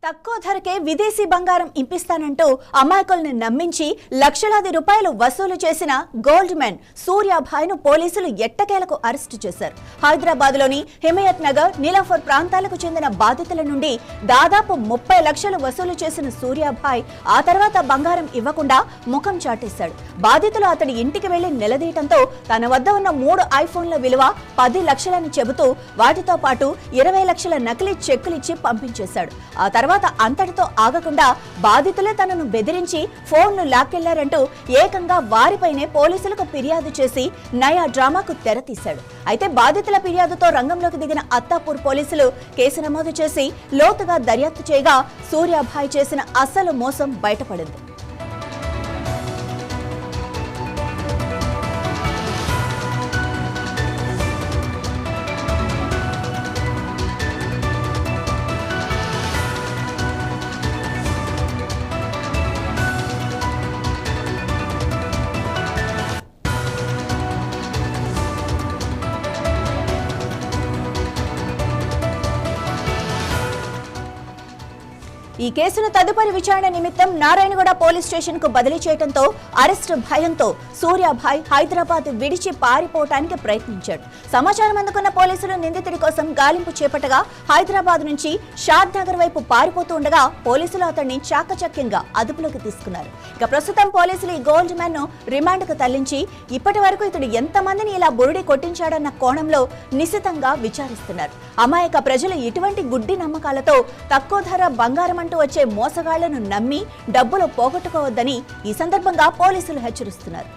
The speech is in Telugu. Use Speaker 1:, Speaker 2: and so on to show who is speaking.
Speaker 1: తక్కువ ధరకే విదేశీ బంగారం ఇంపిస్తానంటూ అమాయకుల్ని నమ్మించి లక్షలాది రూపాయలు వసూలు చేసిన గోల్డ్ మెన్ సూర్యాభాయ్ను పోలీసులు ఎట్టకేలకు అరెస్టు చేశారు. హైదరాబాద్లోని హిమయత్ నగర్, నీలాఫర్ ప్రాంతాలకు చెందిన బాధితుల నుండి దాదాపు 30 లక్షలు వసూలు చేసిన సూర్యాభాయ్ ఆ తర్వాత బంగారం ఇవ్వకుండా ముఖం చాటేశాడు. బాధితులు అతడి ఇంటికి వెళ్లి నిలదీయటంతో తన వద్ద ఉన్న 3 ఐఫోన్ల విలువ 10 లక్షలని చెబుతూ వాటితో పాటు 20 లక్షల నకిలీ చెక్కులిచ్చి పంపించేశాడు. ఆ తర్వాత అంతటితో ఆగకుండా బాధితులే తనను బెదిరించి ఫోన్ను లాక్కెళ్లారంటూ ఏకంగా వారిపైనే పోలీసులకు ఫిర్యాదు చేసి నయా డ్రామాకు తెరతీశాడు. అయితే బాధితుల ఫిర్యాదుతో రంగంలోకి దిగిన అత్తాపూర్ పోలీసులు కేసు నమోదు చేసి లోతుగా దర్యాప్తు చేయగా సూర్యాభాయ్ చేసిన అసలు మోసం బయటపడింది. ఈ కేసును తదుపరి విచారణ నిమిత్తం నారాయణగూడ పోలీస్ స్టేషన్ కు బదిలీ చేయడంతో అరెస్టు భయంతో సూర్యాభాయ్ హైదరాబాద్ విడిచి పారిపోవటానికి ప్రయత్నించాడు. సమాచారం అందుకున్న పోలీసులు నిందితుడి కోసం గాలింపు చేపట్టగా హైదరాబాద్ నుంచి షాద్ నగర్ వైపు పారిపోతూ ఉండగా పోలీసులు అతన్ని చాకచక్యంగా అదుపులోకి తీసుకున్నారు. ఇక ప్రస్తుతం పోలీసులు ఈ గోల్డ్ మ్యాన్ ను రిమాండ్ కు తరలించి ఇప్పటి వరకు ఇతడు ఎంతమందిని ఇలా బురుడి కొట్టించాడన్న కోణంలో నిశితంగా విచారిస్తున్నారు. అమాయక ప్రజలు ఇటువంటి గుడ్డి నమ్మకాలతో తక్కువ ధర బంగారం వచ్చే మోసగాళ్లను నమ్మి డబ్బులు పోగొట్టుకోవద్దని ఈ సందర్భంగా పోలీసులు హెచ్చరిస్తున్నారు.